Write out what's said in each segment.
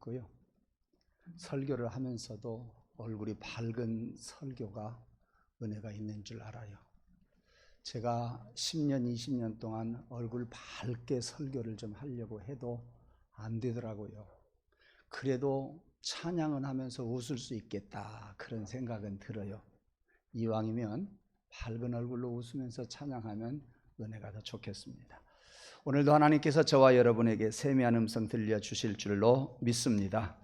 있고요. 설교를 하면서도 얼굴이 밝은 설교가 은혜가 있는 줄 알아요. 제가 10년, 20년 동안 얼굴 밝게 설교를 좀 하려고 해도 안 되더라고요. 그래도 찬양은 하면서 웃을 수 있겠다, 그런 생각은 들어요. 이왕이면 밝은 얼굴로 웃으면서 찬양하면 은혜가 더 좋겠습니다. 오늘도 하나님께서 저와 여러분에게 세미한 음성 들려주실 줄로 믿습니다.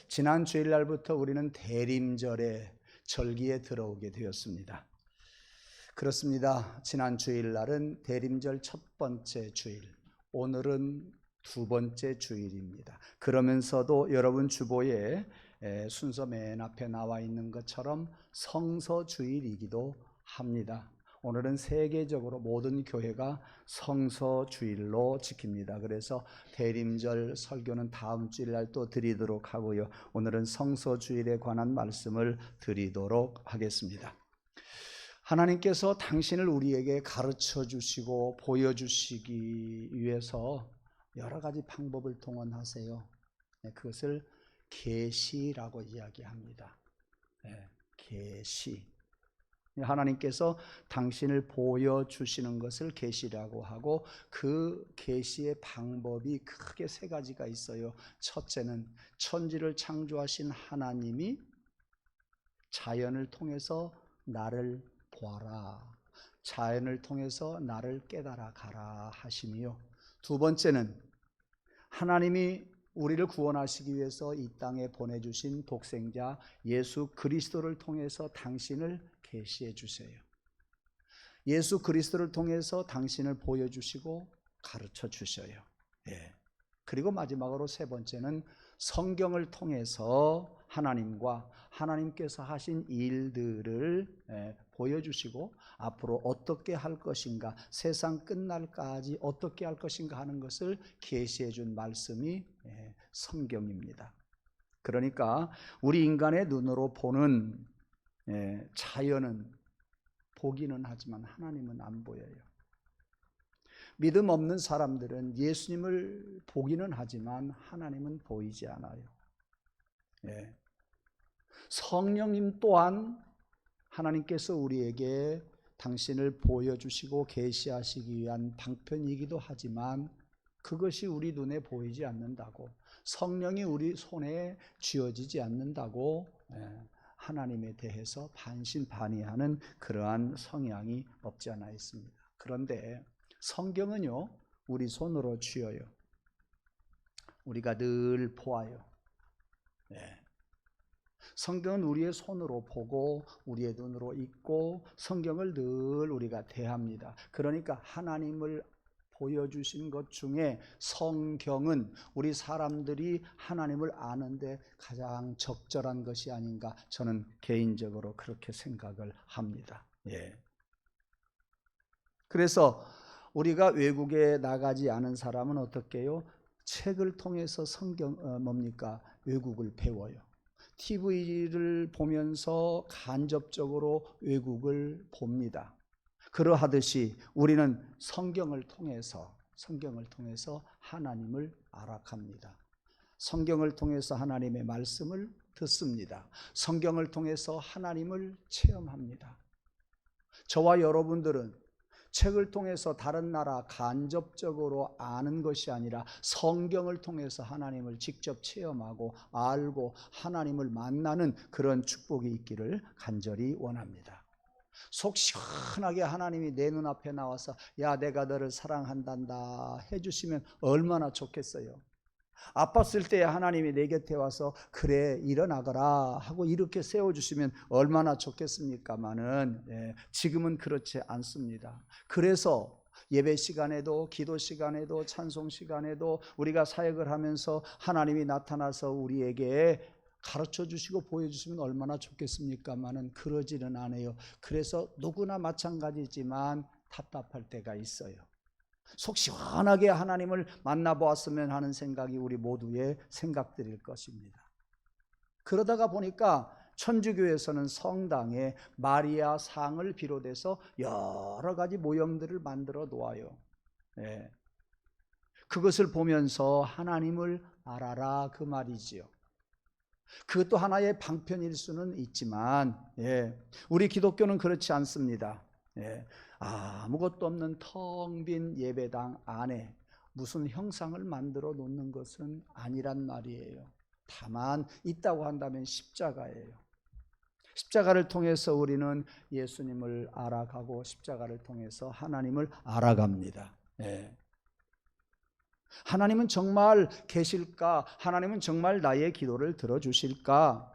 지난 주일날부터 우리는 대림절의 절기에 들어오게 되었습니다. 그렇습니다. 지난 주일날은 대림절 첫 번째 주일, 오늘은 두 번째 주일입니다. 그러면서도 여러분 주보에 순서 맨 앞에 나와 있는 것처럼 성서주일이기도 합니다. 오늘은 세계적으로 모든 교회가 성서주일로 지킵니다. 그래서 대림절 설교는 다음 주일날 또 드리도록 하고요. 오늘은 성서주일에 관한 말씀을 드리도록 하겠습니다. 하나님께서 당신을 우리에게 가르쳐 주시고 보여주시기 위해서 여러 가지 방법을 동원하세요. 그것을 계시라고 이야기합니다. 계시. 하나님께서 당신을 보여주시는 것을 계시라고 하고, 그 계시의 방법이 크게 세 가지가 있어요. 첫째는 천지를 창조하신 하나님이 자연을 통해서 나를 보아라, 자연을 통해서 나를 깨달아 가라 하시며, 두 번째는 하나님이 우리를 구원하시기 위해서 이 땅에 보내주신 독생자 예수 그리스도를 통해서 당신을 계시해 주세요. 예수 그리스도를 통해서 당신을 보여주시고 가르쳐 주셔요. 그리고 마지막으로 세 번째는 성경을 통해서 하나님과 하나님께서 하신 일들을 보여주시고 앞으로 어떻게 할 것인가, 세상 끝날까지 어떻게 할 것인가 하는 것을 계시해 준 말씀이 성경입니다. 그러니까 우리 인간의 눈으로 보는 자연은 보기는 하지만 하나님은 안 보여요. 믿음 없는 사람들은 예수님을 보기는 하지만 하나님은 보이지 않아요. 성령님 또한 하나님께서 우리에게 당신을 보여주시고 계시하시기 위한 방편이기도 하지만 그것이 우리 눈에 보이지 않는다고, 성령이 우리 손에 쥐어지지 않는다고 하나님에 대해서 반신반의하는 그러한 성향이 없지 않아 있습니다. 그런데 성경은요, 우리 손으로 쥐어요. 우리가 늘 보아요. 성경은 우리의 손으로 보고 우리의 눈으로 읽고 성경을 늘 우리가 대합니다. 그러니까 하나님을 보여주신 것 중에 성경은 우리 사람들이 하나님을 아는데 가장 적절한 것이 아닌가, 저는 개인적으로 그렇게 생각을 합니다. 그래서 우리가 외국에 나가지 않은 사람은 어떻게 해요? 책을 통해서 외국을 배워요. TV를 보면서 간접적으로 외국을 봅니다. 그러하듯이 우리는 성경을 통해서 하나님을 알아갑니다. 성경을 통해서 하나님의 말씀을 듣습니다. 성경을 통해서 하나님을 체험합니다. 저와 여러분들은 책을 통해서 다른 나라 간접적으로 아는 것이 아니라 성경을 통해서 하나님을 직접 체험하고 알고 하나님을 만나는 그런 축복이 있기를 간절히 원합니다. 속 시원하게 하나님이 내 눈앞에 나와서 야, 내가 너를 사랑한단다 해주시면 얼마나 좋겠어요. 아팠을 때 하나님이 내 곁에 와서 그래 일어나거라 하고 이렇게 세워주시면 얼마나 좋겠습니까마는 지금은 그렇지 않습니다. 그래서 예배 시간에도 기도 시간에도 찬송 시간에도 우리가 사역을 하면서 하나님이 나타나서 우리에게 가르쳐 주시고 보여주시면 얼마나 좋겠습니까마는 그러지는 않아요. 그래서 누구나 마찬가지지만 답답할 때가 있어요. 속 시원하게 하나님을 만나보았으면 하는 생각이 우리 모두의 생각들일 것입니다. 그러다가 보니까 천주교에서는 성당에 마리아 상을 비롯해서 여러 가지 모형들을 만들어 놓아요. 그것을 보면서 하나님을 알아라 그 말이지요. 그것도 하나의 방편일 수는 있지만 우리 기독교는 그렇지 않습니다. 아무것도 없는 텅 빈 예배당 안에 무슨 형상을 만들어 놓는 것은 아니란 말이에요. 다만 있다고 한다면 십자가예요. 십자가를 통해서 우리는 예수님을 알아가고 십자가를 통해서 하나님을 알아갑니다. 하나님은 정말 계실까? 하나님은 정말 나의 기도를 들어주실까?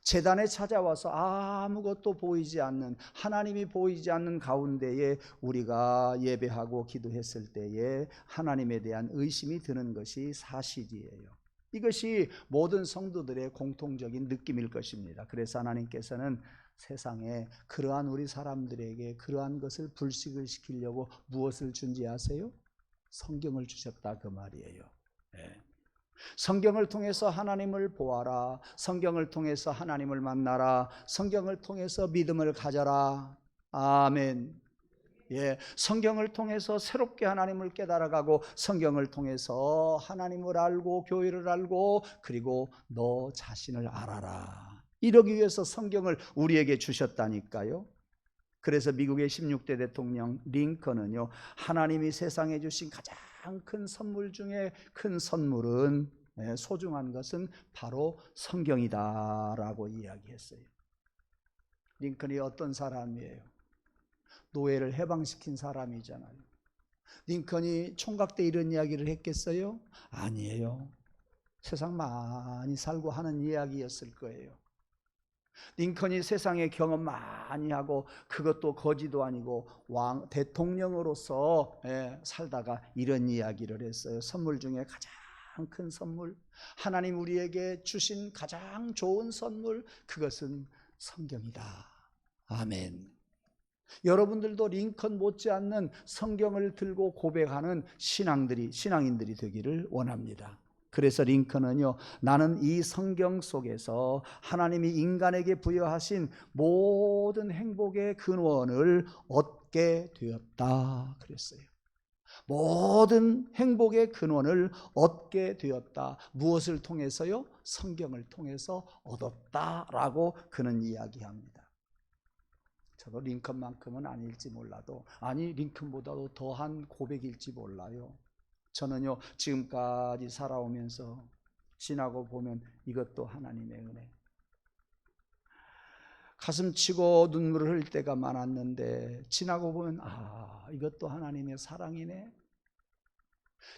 제단에 찾아와서 아무것도 보이지 않는, 하나님이 보이지 않는 가운데에 우리가 예배하고 기도했을 때에 하나님에 대한 의심이 드는 것이 사실이에요. 이것이 모든 성도들의 공통적인 느낌일 것입니다. 그래서 하나님께서는 세상에 그러한 우리 사람들에게 그러한 것을 불식을 시키려고 무엇을 준지 아세요? 성경을 주셨다 그 말이에요. 성경을 통해서 하나님을 보아라. 성경을 통해서 하나님을 만나라. 성경을 통해서 믿음을 가져라. 아멘. 성경을 통해서 새롭게 하나님을 깨달아가고 성경을 통해서 하나님을 알고 교회를 알고 그리고 너 자신을 알아라. 이러기 위해서 성경을 우리에게 주셨다니까요. 그래서 미국의 16대 대통령 링컨은요, 하나님이 세상에 주신 가장 큰 선물 중에 큰 선물은, 소중한 것은 바로 성경이다라고 이야기했어요. 링컨이 어떤 사람이에요? 노예를 해방시킨 사람이잖아요. 링컨이 총각 때 이런 이야기를 했겠어요? 아니에요. 세상 많이 살고 하는 이야기였을 거예요. 링컨이 세상에 경험 많이 하고 그것도 거지도 아니고 대통령으로서 살다가 이런 이야기를 했어요. 선물 중에 가장 큰 선물, 하나님 우리에게 주신 가장 좋은 선물, 그것은 성경이다. 아멘. 여러분들도 링컨 못지않는 성경을 들고 고백하는 신앙인들이 되기를 원합니다. 그래서 링컨은요, 나는 이 성경 속에서 하나님이 인간에게 부여하신 모든 행복의 근원을 얻게 되었다 그랬어요. 모든 행복의 근원을 얻게 되었다. 무엇을 통해서요? 성경을 통해서 얻었다라고 그는 이야기합니다. 저도 링컨만큼은 아닐지 몰라도, 아니 링컨보다도 더한 고백일지 몰라요. 저는요, 지금까지 살아오면서 지나고 보면 이것도 하나님의 은혜. 가슴 치고 눈물을 흘릴 때가 많았는데 지나고 보면 이것도 하나님의 사랑이네.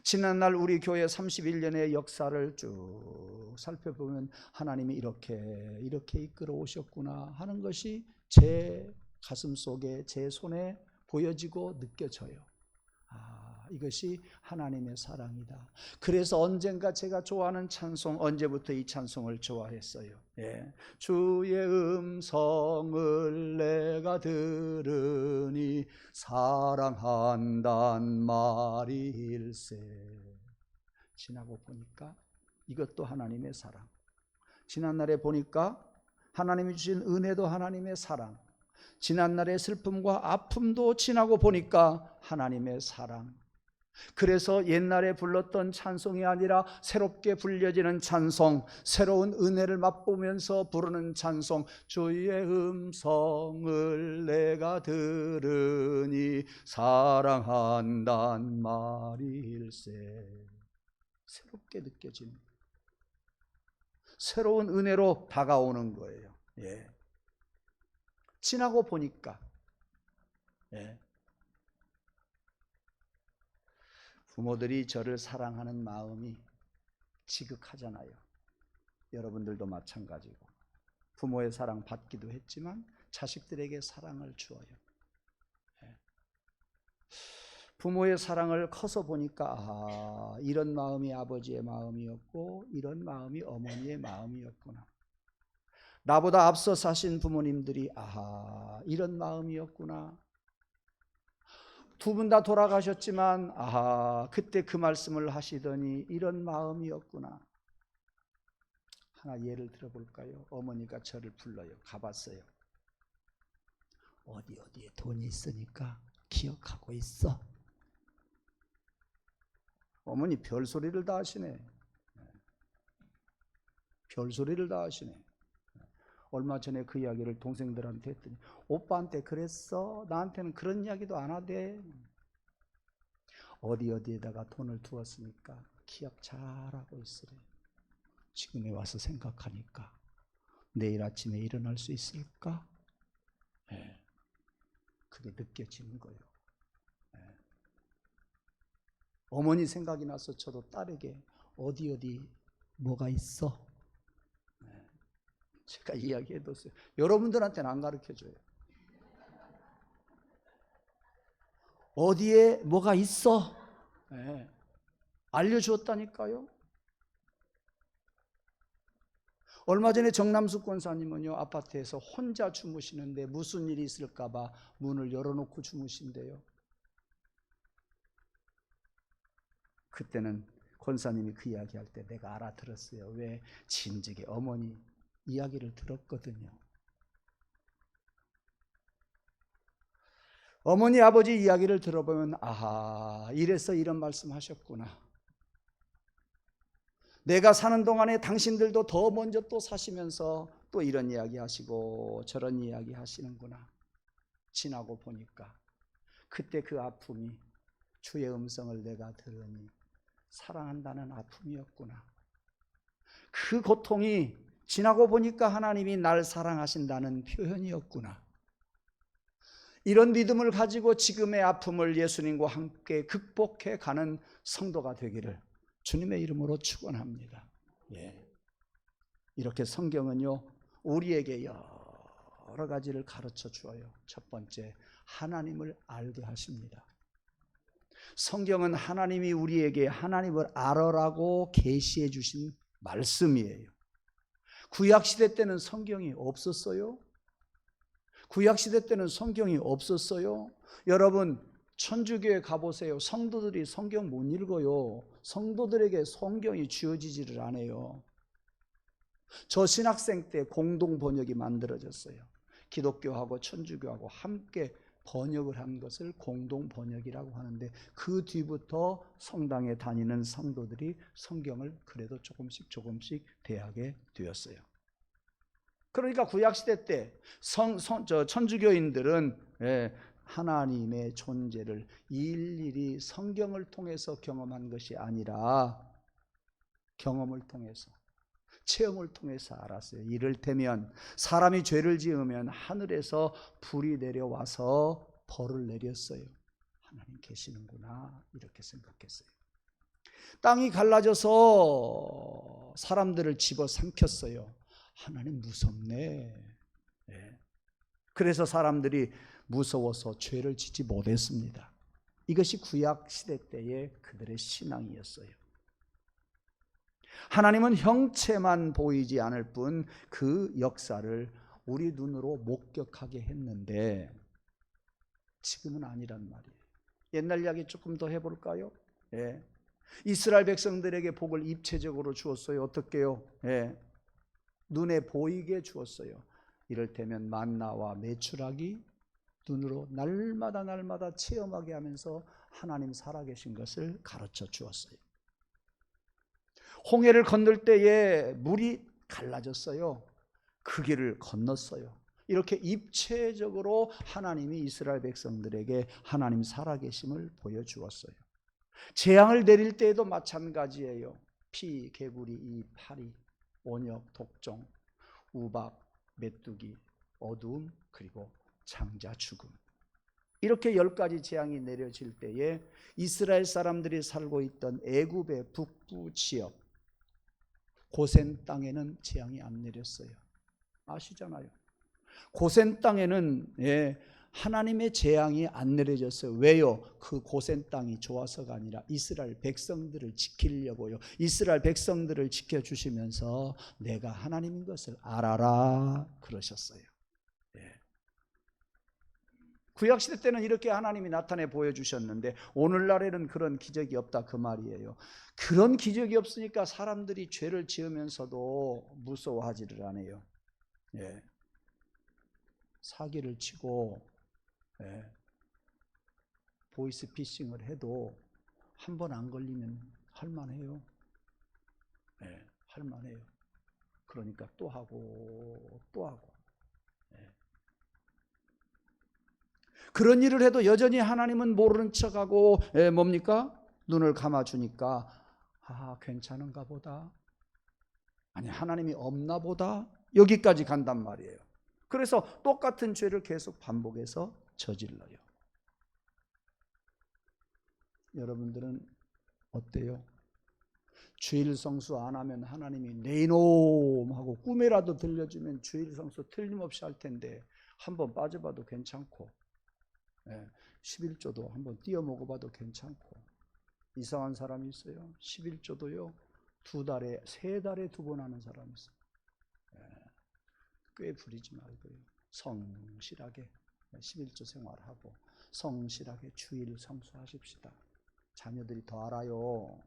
지난날 우리 교회 31년의 역사를 쭉 살펴보면 하나님이 이렇게 이끌어 오셨구나 하는 것이 제 가슴 속에, 제 손에 보여지고 느껴져요. 이것이 하나님의 사랑이다. 그래서 언젠가 제가 좋아하는 찬송, 언제부터 이 찬송을 좋아했어요. 주의 음성을 내가 들으니 사랑한단 말일세. 지나고 보니까 이것도 하나님의 사랑. 지난날에 보니까 하나님이 주신 은혜도 하나님의 사랑. 지난날의 슬픔과 아픔도 지나고 보니까 하나님의 사랑. 그래서 옛날에 불렀던 찬송이 아니라 새롭게 불려지는 찬송, 새로운 은혜를 맛보면서 부르는 찬송, 주의 음성을 내가 들으니 사랑한단 말일세. 새롭게 느껴지는, 새로운 은혜로 다가오는 거예요. 지나고 보니까 부모들이 저를 사랑하는 마음이 지극하잖아요. 여러분들도 마찬가지고 부모의 사랑 받기도 했지만 자식들에게 사랑을 주어요. 부모의 사랑을 커서 보니까 이런 마음이 아버지의 마음이었고 이런 마음이 어머니의 마음이었구나. 나보다 앞서 사신 부모님들이 이런 마음이었구나. 두 분 다 돌아가셨지만 그때 그 말씀을 하시더니 이런 마음이었구나. 하나 예를 들어볼까요? 어머니가 저를 불러요. 가봤어요. 어디에 돈이 있으니까 기억하고 있어. 어머니 별소리를 다 하시네. 별소리를 다 하시네. 얼마 전에 그 이야기를 동생들한테 했더니 오빠한테 그랬어? 나한테는 그런 이야기도 안 하대. 어디에다가 돈을 두었으니까 기억 잘하고 있으래. 지금에 와서 생각하니까 내일 아침에 일어날 수 있을까? 네. 그게 느껴지는 거예요. 네. 어머니 생각이 나서 저도 딸에게 어디 뭐가 있어? 네. 제가 이야기해뒀어요. 여러분들한테는 안 가르쳐줘요. 어디에 뭐가 있어? 네. 알려주었다니까요. 얼마 전에 정남숙 권사님은요, 아파트에서 혼자 주무시는데 무슨 일이 있을까봐 문을 열어놓고 주무신대요. 그때는 권사님이 그 이야기할 때 내가 알아들었어요. 왜? 진즉에 어머니 이야기를 들었거든요. 어머니 아버지 이야기를 들어보면 아하, 이래서 이런 말씀하셨구나. 내가 사는 동안에 당신들도 더 먼저 또 사시면서 또 이런 이야기 하시고 저런 이야기 하시는구나. 지나고 보니까 그때 그 아픔이 주의 음성을 내가 들으니 사랑한다는 아픔이었구나. 그 고통이 지나고 보니까 하나님이 날 사랑하신다는 표현이었구나. 이런 믿음을 가지고 지금의 아픔을 예수님과 함께 극복해 가는 성도가 되기를 주님의 이름으로 축원합니다. 예. 이렇게 성경은요, 우리에게 여러 가지를 가르쳐 주어요. 첫 번째, 하나님을 알게 하십니다. 성경은 하나님이 우리에게 하나님을 알아라고 계시해 주신 말씀이에요. 구약시대 때는 성경이 없었어요. 구약시대 때는 성경이 없었어요. 여러분, 천주교에 가보세요. 성도들이 성경 못 읽어요. 성도들에게 성경이 주어지지를 않아요. 저 신학생 때 공동 번역이 만들어졌어요. 기독교하고 천주교하고 함께 번역을 한 것을 공동 번역이라고 하는데 그 뒤부터 성당에 다니는 성도들이 성경을 그래도 조금씩 대하게 되었어요. 그러니까 구약시대 때 천주교인들은 하나님의 존재를 일일이 성경을 통해서 경험한 것이 아니라 경험을 통해서, 체험을 통해서 알았어요. 이를테면 사람이 죄를 지으면 하늘에서 불이 내려와서 벌을 내렸어요. 하나님 계시는구나 이렇게 생각했어요. 땅이 갈라져서 사람들을 집어삼켰어요. 하나님 무섭네. 그래서 사람들이 무서워서 죄를 짓지 못했습니다. 이것이 구약시대 때의 그들의 신앙이었어요. 하나님은 형체만 보이지 않을 뿐 그 역사를 우리 눈으로 목격하게 했는데 지금은 아니란 말이에요. 옛날 이야기 조금 더 해볼까요? 이스라엘 백성들에게 복을 입체적으로 주었어요. 어떻게요? 눈에 보이게 주었어요. 이를테면 만나와 메추라기 눈으로 날마다 체험하게 하면서 하나님 살아계신 것을 가르쳐 주었어요. 홍해를 건널 때에 물이 갈라졌어요. 그 길을 건넜어요. 이렇게 입체적으로 하나님이 이스라엘 백성들에게 하나님 살아계심을 보여주었어요. 재앙을 내릴 때에도 마찬가지예요. 피, 개구리, 이, 파리, 온역, 독종, 우박, 메뚜기, 어두움, 그리고 장자 죽음. 이렇게 10가지 재앙이 내려질 때에 이스라엘 사람들이 살고 있던 애굽의 북부 지역 고센 땅에는 재앙이 안 내렸어요. 아시잖아요. 고센 땅에는 하나님의 재앙이 안 내려졌어요. 왜요? 그 고센 땅이 좋아서가 아니라 이스라엘 백성들을 지키려고요. 이스라엘 백성들을 지켜주시면서 내가 하나님인 것을 알아라 그러셨어요. 구약시대 때는 이렇게 하나님이 나타내 보여주셨는데 오늘날에는 그런 기적이 없다 그 말이에요. 그런 기적이 없으니까 사람들이 죄를 지으면서도 무서워하지를 않아요. 사기를 치고 보이스피싱을 해도 한 번 안 걸리면 할만해요. 할만해요. 그러니까 또 하고 또 하고. 그런 일을 해도 여전히 하나님은 모르는 척하고 뭡니까? 눈을 감아주니까 괜찮은가 보다. 아니 하나님이 없나 보다. 여기까지 간단 말이에요. 그래서 똑같은 죄를 계속 반복해서 저질러요. 여러분들은 어때요? 주일 성수 안 하면 하나님이 내 이놈 하고 꿈에라도 들려주면 주일 성수 틀림없이 할 텐데 한번 빠져봐도 괜찮고 11조도 한번 띄어 먹어봐도 괜찮고. 이상한 사람이 있어요. 11조도요 2달에 3달에 2번 하는 사람이 있어요. 꽤 부리지 말고요 성실하게 11조 생활하고 성실하게 주일 성수하십시다. 자녀들이 더 알아요.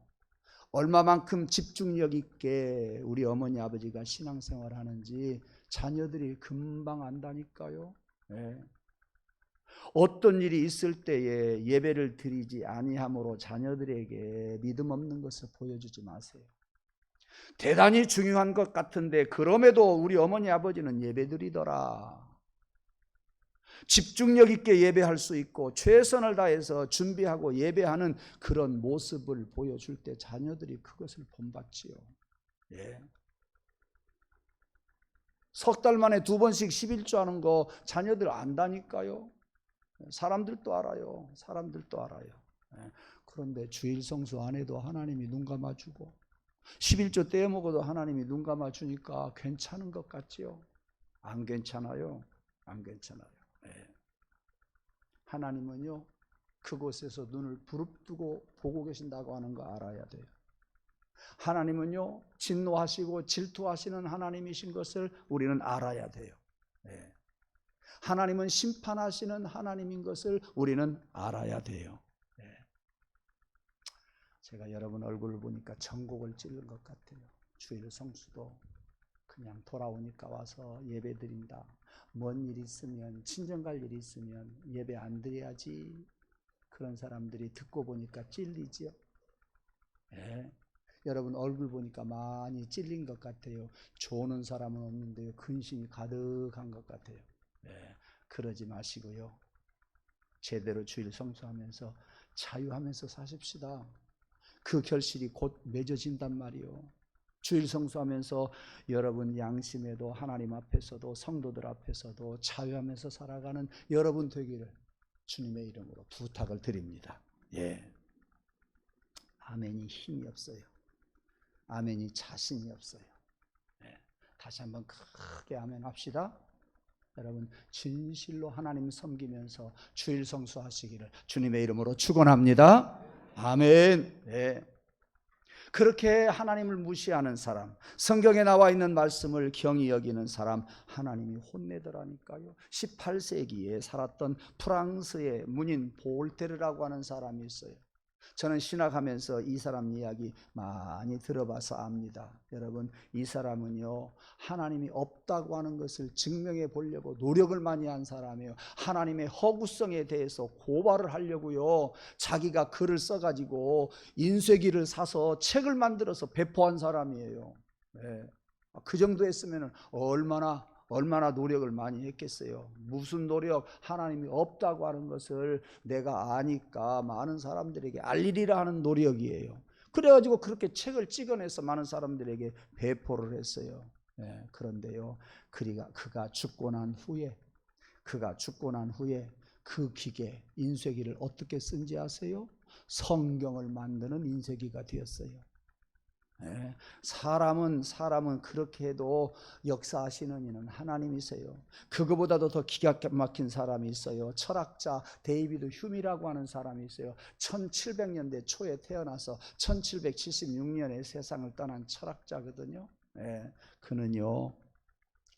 얼마만큼 집중력 있게 우리 어머니 아버지가 신앙생활 하는지 자녀들이 금방 안다니까요. 어떤 일이 있을 때에 예배를 드리지 아니함으로 자녀들에게 믿음 없는 것을 보여주지 마세요. 대단히 중요한 것 같은데 그럼에도 우리 어머니 아버지는 예배 드리더라. 집중력 있게 예배할 수 있고 최선을 다해서 준비하고 예배하는 그런 모습을 보여줄 때 자녀들이 그것을 본받지요. 석 달 만에 2번씩 11조 하는 거 자녀들 안다니까요. 사람들도 알아요. 사람들도 알아요. 그런데 주일 성수 안 해도 하나님이 눈 감아주고 11조 떼어 먹어도 하나님이 눈 감아주니까 괜찮은 것 같지요? 안 괜찮아요. 안 괜찮아요. 하나님은요 그곳에서 눈을 부릅뜨고 보고 계신다고 하는 거 알아야 돼요. 하나님은요 진노하시고 질투하시는 하나님이신 것을 우리는 알아야 돼요. 하나님은 심판하시는 하나님인 것을 우리는 알아야 돼요. 제가 여러분 얼굴을 보니까 전곡을 찌른 것 같아요. 주일 성수도 그냥 돌아오니까 와서 예배 드린다. 먼 일 있으면 친정 갈 일이 있으면 예배 안 드려야지. 그런 사람들이 듣고 보니까 찔리지요. 여러분 얼굴 보니까 많이 찔린 것 같아요. 조는 사람은 없는데요. 근심이 가득한 것 같아요. 그러지 마시고요. 제대로 주일 성수하면서 자유하면서 사십시다. 그 결실이 곧 맺어진단 말이요. 주일 성수하면서 여러분 양심에도 하나님 앞에서도 성도들 앞에서도 자유하면서 살아가는 여러분 되기를 주님의 이름으로 부탁을 드립니다. 아멘이 힘이 없어요. 아멘이 자신이 없어요. 다시 한번 크게 아멘 합시다. 여러분 진실로 하나님 섬기면서 주일 성수하시기를 주님의 이름으로 축원합니다. 아멘. 그렇게 하나님을 무시하는 사람, 성경에 나와 있는 말씀을 경히 여기는 사람 하나님이 혼내더라니까요. 18세기에 살았던 프랑스의 문인 볼테르라고 하는 사람이 있어요. 저는 신학하면서 이 사람 이야기 많이 들어봐서 압니다. 여러분 이 사람은요 하나님이 없다고 하는 것을 증명해 보려고 노력을 많이 한 사람이에요. 하나님의 허구성에 대해서 고발을 하려고요 자기가 글을 써가지고 인쇄기를 사서 책을 만들어서 배포한 사람이에요. 그 정도 했으면 얼마나 노력을 많이 했겠어요. 무슨 노력? 하나님이 없다고 하는 것을 내가 아니까 많은 사람들에게 알리리라 하는 노력이에요. 그래가지고 그렇게 책을 찍어내서 많은 사람들에게 배포를 했어요. 그런데요 그가 죽고 난 후에 그 기계 인쇄기를 어떻게 쓴지 아세요? 성경을 만드는 인쇄기가 되었어요. 사람은 그렇게 해도 역사하시는 이는 하나님이세요. 그거보다도 더 기가 막힌 사람이 있어요. 철학자 데이비드 휴미라고 하는 사람이 있어요. 1700년대 초에 태어나서 1776년에 세상을 떠난 철학자거든요. 그는요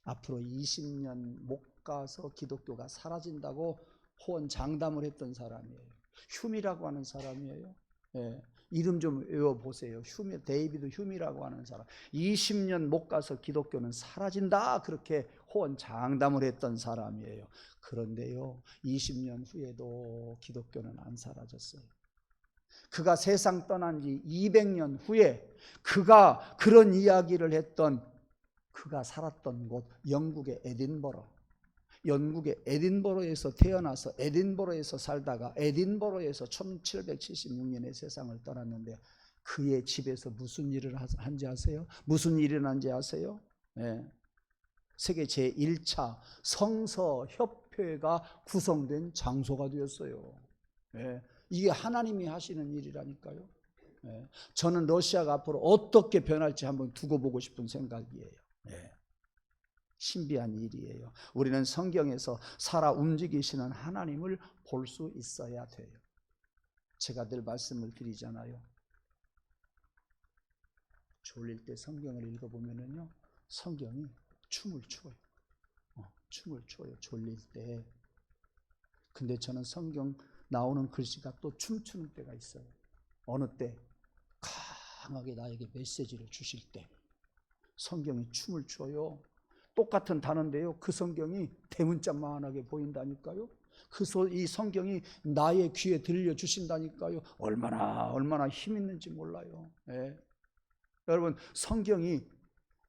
앞으로 20년 못 가서 기독교가 사라진다고 호언장담을 했던 사람이에요. 휴미라고 하는 사람이에요. 이름 좀 외워보세요. 데이비드 휴미라고 하는 사람. 20년 못 가서 기독교는 사라진다 그렇게 호언장담을 했던 사람이에요. 그런데요 20년 후에도 기독교는 안 사라졌어요. 그가 세상 떠난 지 200년 후에 그가 그런 이야기를 했던 그가 살았던 곳 영국의 에딘버러. 영국의 에딘버러에서 태어나서 에딘버러에서 살다가 에딘버러에서 1776년에 세상을 떠났는데 그의 집에서 무슨 일을 한지 아세요? 무슨 일이 일어난지 아세요? 네. 세계 제1차 성서협회가 구성된 장소가 되었어요. 네. 이게 하나님이 하시는 일이라니까요. 네. 저는 러시아가 앞으로 어떻게 변할지 한번 두고 보고 싶은 생각이에요. 네. 신비한 일이에요. 우리는 성경에서 살아 움직이시는 하나님을 볼 수 있어야 돼요. 제가 늘 말씀을 드리잖아요. 졸릴 때 성경을 읽어보면요, 성경이 춤을 춰요. 춤을 춰요, 졸릴 때. 근데 저는 성경 나오는 글씨가 또 춤추는 때가 있어요. 어느 때? 강하게 나에게 메시지를 주실 때 성경이 춤을 춰요. 똑같은 단어인데요, 그 성경이 대문짝만하게 보인다니까요. 이 성경이 나의 귀에 들려주신다니까요. 얼마나 힘 있는지 몰라요. 예. 여러분, 성경이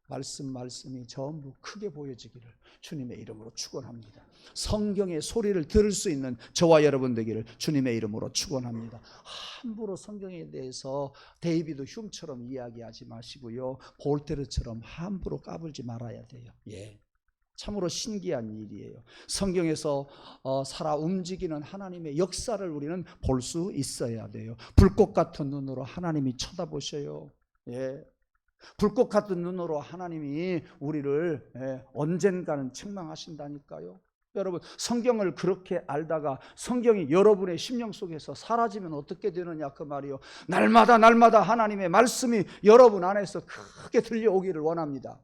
말씀이 전부 크게 보여지기를 주님의 이름으로 축원합니다. 성경의 소리를 들을 수 있는 저와 여러분 되기를 주님의 이름으로 축원합니다. 함부로 성경에 대해서 데이비드 흉처럼 이야기하지 마시고요, 볼테르처럼 함부로 까불지 말아야 돼요. 예. 참으로 신기한 일이에요. 성경에서 살아 움직이는 하나님의 역사를 우리는 볼 수 있어야 돼요. 불꽃 같은 눈으로 하나님이 쳐다보셔요. 예. 불꽃 같은 눈으로 하나님이 우리를 언젠가는 책망하신다니까요. 여러분, 성경을 그렇게 알다가 성경이 여러분의 심령 속에서 사라지면 어떻게 되느냐 그 말이요. 날마다 하나님의 말씀이 여러분 안에서 크게 들려오기를 원합니다.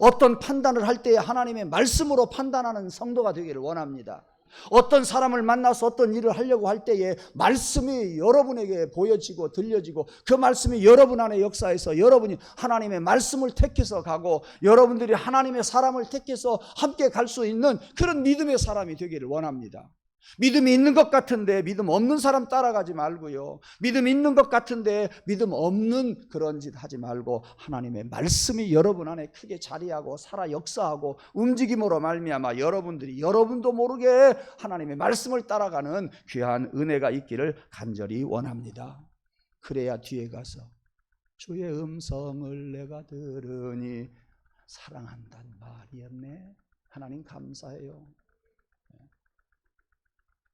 어떤 판단을 할 때에 하나님의 말씀으로 판단하는 성도가 되기를 원합니다. 어떤 사람을 만나서 어떤 일을 하려고 할 때에 말씀이 여러분에게 보여지고 들려지고 그 말씀이 여러분 안에 역사해서 여러분이 하나님의 말씀을 택해서 가고 여러분들이 하나님의 사람을 택해서 함께 갈 수 있는 그런 믿음의 사람이 되기를 원합니다. 믿음이 있는 것 같은데 믿음 없는 사람 따라가지 말고요, 믿음 있는 것 같은데 믿음 없는 그런 짓 하지 말고 하나님의 말씀이 여러분 안에 크게 자리하고 살아 역사하고 움직임으로 말미암아 여러분도 모르게 하나님의 말씀을 따라가는 귀한 은혜가 있기를 간절히 원합니다. 그래야 뒤에 가서 주의 음성을 내가 들으니 사랑한다는 말이었네. 하나님 감사해요.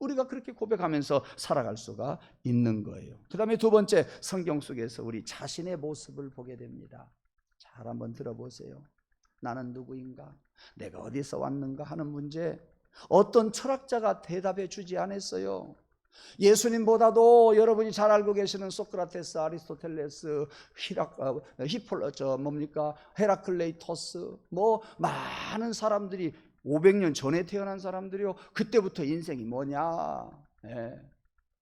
우리가 그렇게 고백하면서 살아갈 수가 있는 거예요. 그 다음에 두 번째, 성경 속에서 우리 자신의 모습을 보게 됩니다. 잘 한번 들어보세요. 나는 누구인가? 내가 어디서 왔는가 하는 문제, 어떤 철학자가 대답해 주지 않았어요. 예수님보다도 여러분이 잘 알고 계시는 소크라테스, 아리스토텔레스, 헤라클레이토스, 많은 사람들이 500년 전에 태어난 사람들이요, 그때부터 인생이 뭐냐,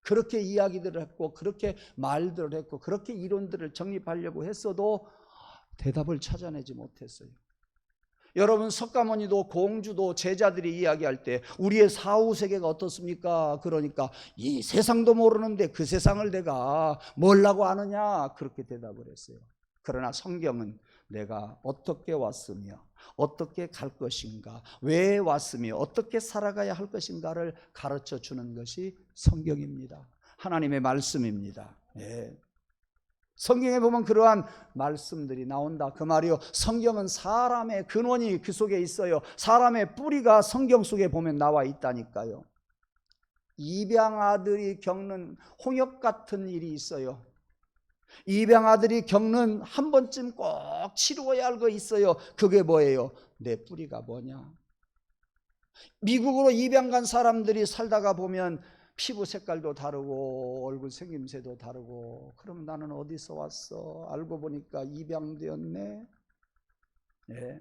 그렇게 이야기들을 했고 그렇게 말들을 했고 그렇게 이론들을 정립하려고 했어도 대답을 찾아내지 못했어요. 여러분, 석가모니도 공주도 제자들이 이야기할 때 우리의 사후세계가 어떻습니까? 그러니까 이 세상도 모르는데 그 세상을 내가 뭐라고 아느냐, 그렇게 대답을 했어요. 그러나 성경은 내가 어떻게 왔으며 어떻게 갈 것인가, 왜 왔으며 어떻게 살아가야 할 것인가를 가르쳐 주는 것이 성경입니다. 하나님의 말씀입니다. 예. 성경에 보면 그러한 말씀들이 나온다 그 말이요. 성경은 사람의 근원이 그 속에 있어요. 사람의 뿌리가 성경 속에 보면 나와 있다니까요. 입양아들이 겪는 홍역 같은 일이 있어요. 입양아들이 겪는 한 번쯤 꼭 치루어야 할 거 있어요. 그게 뭐예요? 내 뿌리가 뭐냐? 미국으로 입양 간 사람들이 살다가 보면 피부 색깔도 다르고 얼굴 생김새도 다르고, 그럼 나는 어디서 왔어? 알고 보니까 입양되었네. 예.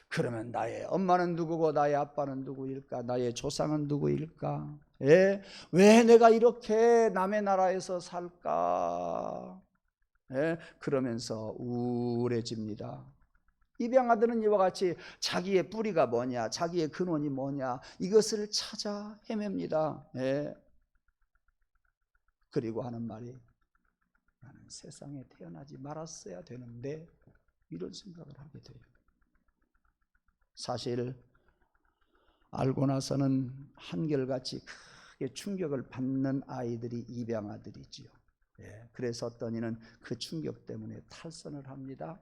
그러면 나의 엄마는 누구고 나의 아빠는 누구일까? 나의 조상은 누구일까? 예. 왜 내가 이렇게 남의 나라에서 살까? 예. 그러면서 우울해집니다. 입양아들은 이와 같이 자기의 뿌리가 뭐냐, 자기의 근원이 뭐냐, 이것을 찾아 헤맵니다. 예. 그리고 하는 말이, 나는 세상에 태어나지 말았어야 되는데, 이런 생각을 하게 돼요. 사실 알고 나서는 한결같이 크게 충격을 받는 아이들이 입양아들이지요. 그래서 어떤 이는 그 충격 때문에 탈선을 합니다.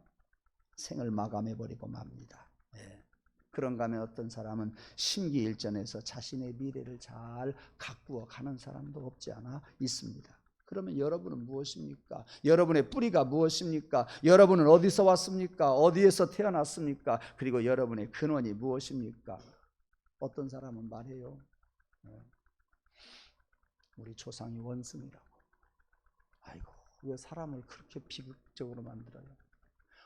생을 마감해버리고 맙니다. 그런가 하면 어떤 사람은 심기일전에서 자신의 미래를 잘 가꾸어 가는 사람도 없지 않아 있습니다. 그러면 여러분은 무엇입니까? 여러분의 뿌리가 무엇입니까? 여러분은 어디서 왔습니까? 어디에서 태어났습니까? 그리고 여러분의 근원이 무엇입니까? 어떤 사람은 말해요. 우리 조상이 원숭이라고. 아이고, 왜 사람을 그렇게 비극적으로 만들어요?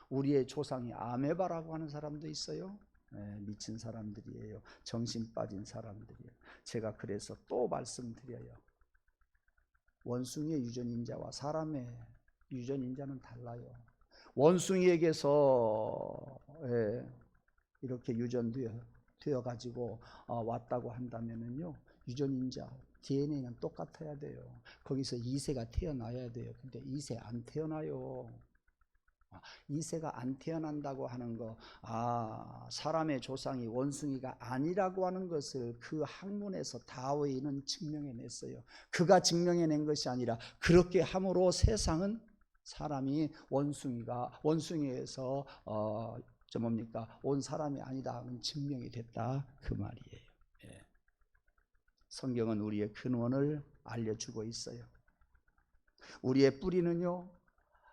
우리의 조상이 아메바라고 하는 사람도 있어요. 미친 사람들이에요. 정신 빠진 사람들이에요. 제가 그래서 또 말씀드려요. 원숭이의 유전인자와 사람의 유전인자는 달라요. 원숭이에게서 이렇게 유전되어 가지고 왔다고 한다면은요, 유전인자 DNA는 똑같아야 돼요. 거기서 2세가 태어나야 돼요. 근데 2세 안 태어나요. 2세가 안 태어난다고 하는 거, 사람의 조상이 원숭이가 아니라고 하는 것을 그 학문에서 다윈은 증명해냈어요. 그가 증명해낸 것이 아니라 그렇게 함으로 세상은 사람이 원숭이에서 온 사람이 아니다는 증명이 됐다 그 말이에요. 성경은 우리의 근원을 알려주고 있어요. 우리의 뿌리는요,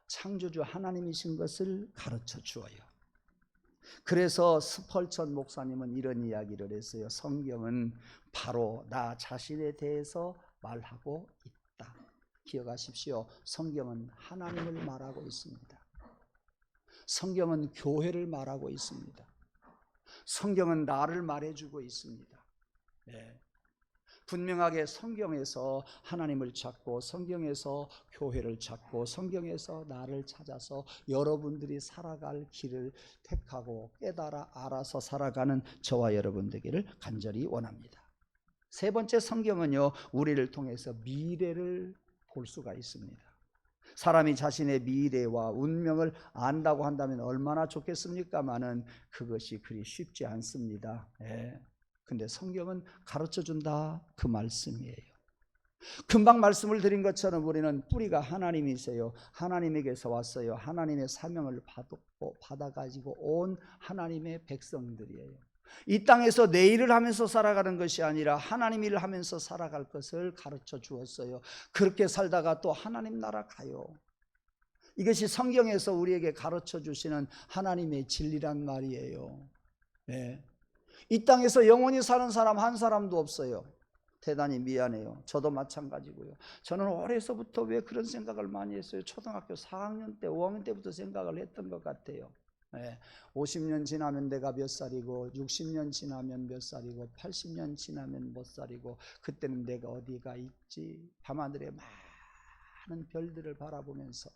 창조주 하나님이신 것을 가르쳐 주어요. 그래서 스펄전 목사님은 이런 이야기를 했어요. 성경은 바로 나 자신에 대해서 말하고 있다. 기억하십시오. 성경은 하나님을 말하고 있습니다. 성경은 교회를 말하고 있습니다. 성경은 나를 말해주고 있습니다. 분명하게 성경에서 하나님을 찾고 성경에서 교회를 찾고 성경에서 나를 찾아서 여러분들이 살아갈 길을 택하고 깨달아 알아서 살아가는 저와 여러분 되기를 간절히 원합니다. 세 번째, 성경은요, 우리를 통해서 미래를 볼 수가 있습니다. 사람이 자신의 미래와 운명을 안다고 한다면 얼마나 좋겠습니까마는 그것이 그리 쉽지 않습니다. 근데 성경은 가르쳐준다 그 말씀이에요. 금방 말씀을 드린 것처럼 우리는 뿌리가 하나님이세요. 하나님에게서 왔어요. 하나님의 사명을 받아가지고 온 하나님의 백성들이에요. 이 땅에서 내 일을 하면서 살아가는 것이 아니라 하나님 일을 하면서 살아갈 것을 가르쳐 주었어요. 그렇게 살다가 또 하나님 나라 가요. 이것이 성경에서 우리에게 가르쳐 주시는 하나님의 진리란 말이에요. 이 땅에서 영원히 사는 사람 한 사람도 없어요. 대단히 미안해요. 저도 마찬가지고요. 저는 어려서부터 왜 그런 생각을 많이 했어요? 초등학교 4학년 때, 5학년 때부터 생각을 했던 것 같아요. 50년 지나면 내가 몇 살이고, 60년 지나면 몇 살이고, 80년 지나면 몇 살이고, 그때는 내가 어디가 있지? 밤하늘에 많은 별들을 바라보면서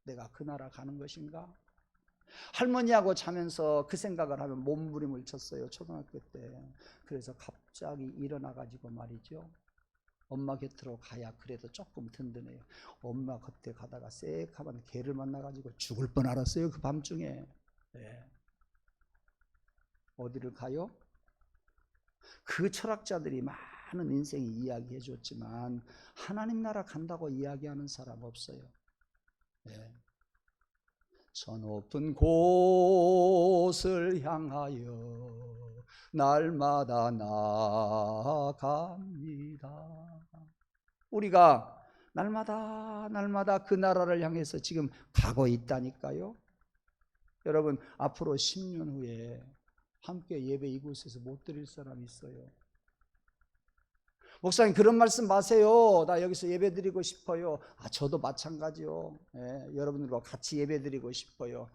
내가 그 나라 가는 것인가? 할머니하고 자면서 그 생각을 하면 몸부림을 쳤어요. 초등학교 때. 그래서 갑자기 일어나 가지고 말이죠, 엄마 곁으로 가야 그래도 조금 든든해요. 엄마 곁에 가다가 새카만 개를 만나 가지고 죽을 뻔 알았어요. 그 밤중에. 어디를 가요? 그 철학자들이 많은 인생이 이야기해 줬지만 하나님 나라 간다고 이야기하는 사람 없어요. 저 높은 곳을 향하여 날마다 나아갑니다. 우리가 날마다 그 나라를 향해서 지금 가고 있다니까요. 여러분, 앞으로 10년 후에 함께 예배 이곳에서 못 드릴 사람 있어요? 목사님, 그런 말씀 마세요. 나 여기서 예배 드리고 싶어요. 저도 마찬가지요. 여러분들과 같이 예배 드리고 싶어요.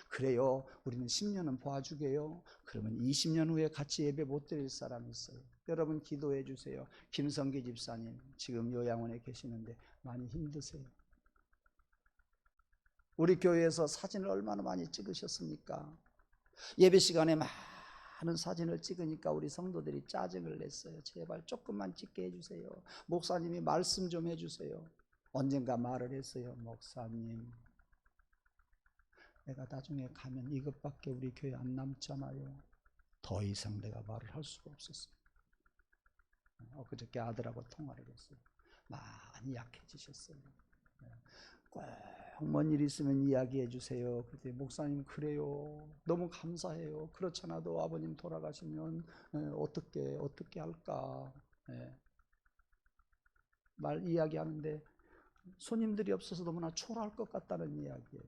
그래요. 우리는 10년은 봐주게요. 그러면 20년 후에 같이 예배 못 드릴 사람이 있어요. 여러분 기도해 주세요. 김성기 집사님 지금 요양원에 계시는데 많이 힘드세요. 우리 교회에서 사진을 얼마나 많이 찍으셨습니까? 예배 시간에 많은 사진을 찍으니까 우리 성도들이 짜증을 냈어요. 제발 조금만 찍게 해주세요. 목사님이 말씀 좀 해주세요. 언젠가 말을 했어요. 목사님, 내가 나중에 가면 이것밖에 우리 교회 안 남잖아요. 더 이상 내가 말을 할 수가 없었어요. 그저께 아들하고 통화를 했어요. 많이 약해지셨어요. 꼭 뭔 일 있으면 이야기해 주세요. 그때 목사님 그래요. 너무 감사해요. 그렇잖아도 아버님 돌아가시면 어떻게 할까. 말 이야기하는데 손님들이 없어서 너무나 초라할 것 같다는 이야기예요.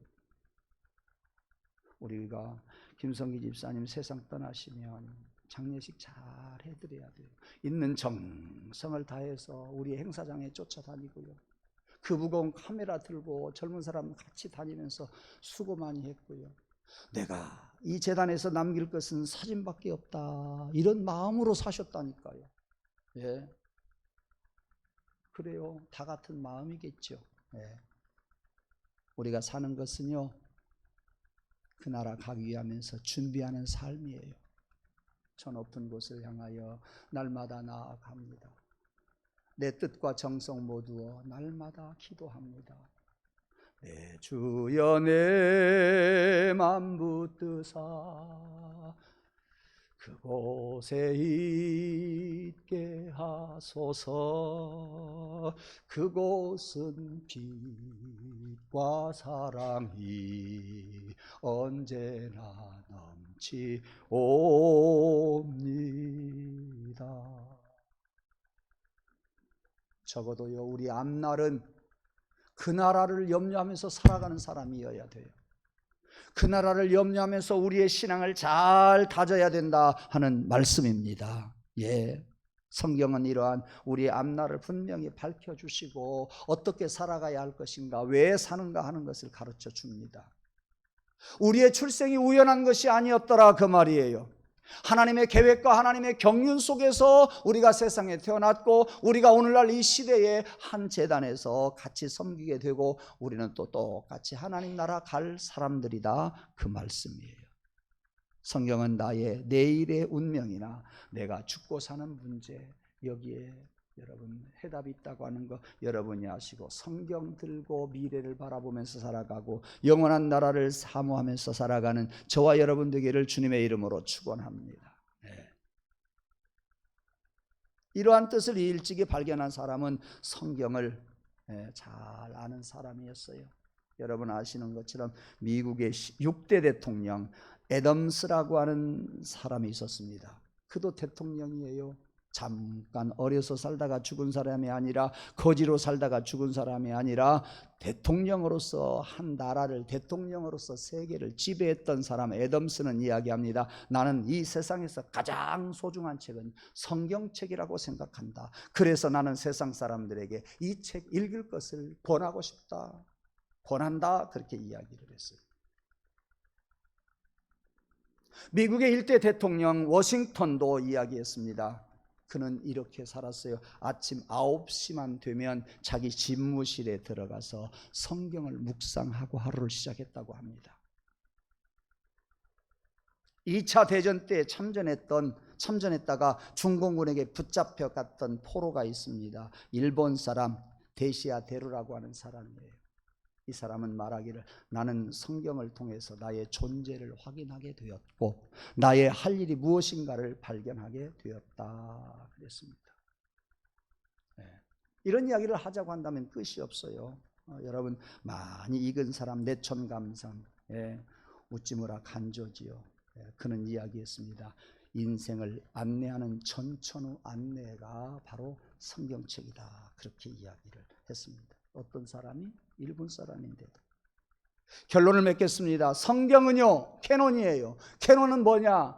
우리가 김성기 집사님 세상 떠나시면 장례식 잘 해드려야 돼요. 있는 정성을 다해서 우리 행사장에 쫓아다니고요. 그 무거운 카메라 들고 젊은 사람 같이 다니면서 수고 많이 했고요. 내가 이 재단에서 남길 것은 사진밖에 없다, 이런 마음으로 사셨다니까요. 예, 그래요. 다 같은 마음이겠죠. 예. 우리가 사는 것은요, 그 나라 가기 위하면서 준비하는 삶이에요. 저 높은 곳을 향하여 날마다 나아갑니다. 내 뜻과 정성 모두어 날마다 기도합니다. 내 주여 내 맘 붙드사 그곳에 있게 하소서. 그곳은 빛과 사랑이 언제나 넘치옵니다. 적어도요, 우리 앞날은 그 나라를 염려하면서 살아가는 사람이어야 돼요. 그 나라를 염려하면서 우리의 신앙을 잘 다져야 된다 하는 말씀입니다. 예, 성경은 이러한 우리의 앞날을 분명히 밝혀주시고 어떻게 살아가야 할 것인가, 왜 사는가 하는 것을 가르쳐 줍니다. 우리의 출생이 우연한 것이 아니었더라 그 말이에요. 하나님의 계획과 하나님의 경륜 속에서 우리가 세상에 태어났고, 우리가 오늘날 이 시대에 한 재단에서 같이 섬기게 되고, 우리는 또 똑같이 하나님 나라 갈 사람들이다 그 말씀이에요. 성경은 나의 내일의 운명이나 내가 죽고 사는 문제, 여기에 여러분 해답이 있다고 하는 거 여러분이 아시고, 성경 들고 미래를 바라보면서 살아가고 영원한 나라를 사모하면서 살아가는 저와 여러분 되기를 주님의 이름으로 축원합니다. 네. 이러한 뜻을 일찍이 발견한 사람은 성경을 잘 아는 사람이었어요. 여러분 아시는 것처럼 미국의 6대 대통령 애덤스라고 하는 사람이 있었습니다. 그도 대통령이에요. 잠깐 어려서 살다가 죽은 사람이 아니라, 거지로 살다가 죽은 사람이 아니라, 대통령으로서 한 나라를, 대통령으로서 세계를 지배했던 사람 애덤스는 이야기합니다. 나는 이 세상에서 가장 소중한 책은 성경책이라고 생각한다. 그래서 나는 세상 사람들에게 이 책 읽을 것을 권하고 싶다, 권한다, 그렇게 이야기를 했어요. 미국의 일대 대통령 워싱턴도 이야기했습니다. 그는 이렇게 살았어요. 아침 9시만 되면 자기 집무실에 들어가서 성경을 묵상하고 하루를 시작했다고 합니다. 2차 대전 때 참전했다가 중공군에게 붙잡혀 갔던 포로가 있습니다. 일본 사람 데시아 데루라고 하는 사람이에요. 이 사람은 말하기를, 나는 성경을 통해서 나의 존재를 확인하게 되었고 나의 할 일이 무엇인가를 발견하게 되었다 그랬습니다. 이런 이야기를 하자고 한다면 끝이 없어요. 여러분 많이 익은 사람 내천감상, 우찌무라 간조지요. 그는 이야기했습니다. 인생을 안내하는 전천후 안내가 바로 성경책이다, 그렇게 이야기를 했습니다. 어떤 사람이? 일본 사람인데도. 결론을 맺겠습니다. 성경은요, 캐논이에요. 캐논은 뭐냐?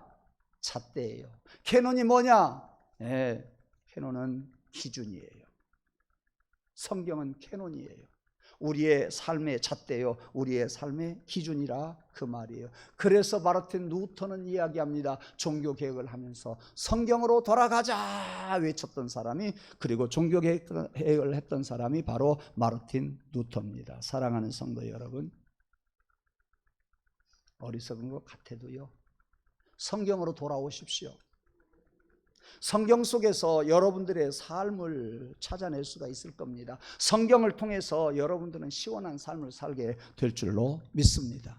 잣대예요. 캐논이 뭐냐? 캐논은 기준이에요. 성경은 캐논이에요. 우리의 삶의 잣대요, 우리의 삶의 기준이라 그 말이에요. 그래서 마르틴 루터는 이야기합니다. 종교개혁을 하면서 성경으로 돌아가자 외쳤던 사람이, 그리고 종교개혁을 했던 사람이 바로 마르틴 루터입니다. 사랑하는 성도 여러분, 어리석은 것 같아도요, 성경으로 돌아오십시오. 성경 속에서 여러분들의 삶을 찾아낼 수가 있을 겁니다. 성경을 통해서 여러분들은 시원한 삶을 살게 될 줄로 믿습니다.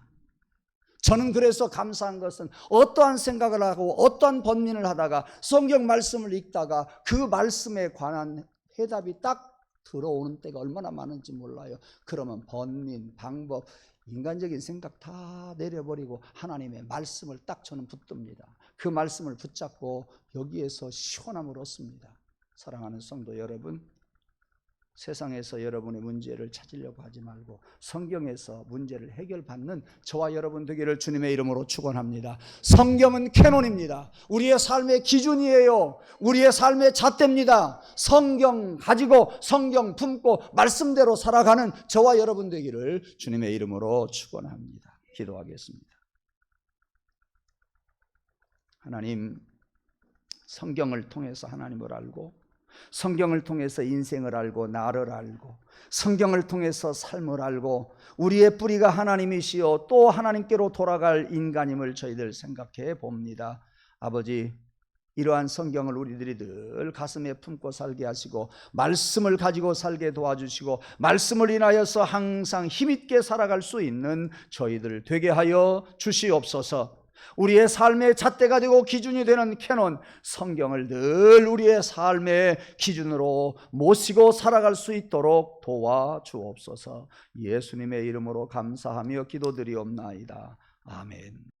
저는 그래서 감사한 것은 어떠한 생각을 하고 어떠한 번민을 하다가 성경 말씀을 읽다가 그 말씀에 관한 해답이 딱 들어오는 때가 얼마나 많은지 몰라요. 그러면 번민, 방법, 인간적인 생각 다 내려버리고 하나님의 말씀을 딱 저는 붙듭니다. 그 말씀을 붙잡고 여기에서 시원함을 얻습니다. 사랑하는 성도 여러분, 세상에서 여러분의 문제를 찾으려고 하지 말고 성경에서 문제를 해결받는 저와 여러분 되기를 주님의 이름으로 축원합니다. 성경은 캐논입니다. 우리의 삶의 기준이에요. 우리의 삶의 잣대입니다. 성경 가지고 성경 품고 말씀대로 살아가는 저와 여러분 되기를 주님의 이름으로 축원합니다. 기도하겠습니다. 하나님, 성경을 통해서 하나님을 알고 성경을 통해서 인생을 알고 나를 알고 성경을 통해서 삶을 알고 우리의 뿌리가 하나님이시요 또 하나님께로 돌아갈 인간임을 저희들 생각해 봅니다. 아버지, 이러한 성경을 우리들이 늘 가슴에 품고 살게 하시고 말씀을 가지고 살게 도와주시고 말씀을 인하여서 항상 힘있게 살아갈 수 있는 저희들 되게 하여 주시옵소서. 우리의 삶의 잣대가 되고 기준이 되는 캐논 성경을 늘 우리의 삶의 기준으로 모시고 살아갈 수 있도록 도와주옵소서. 예수님의 이름으로 감사하며 기도드리옵나이다. 아멘.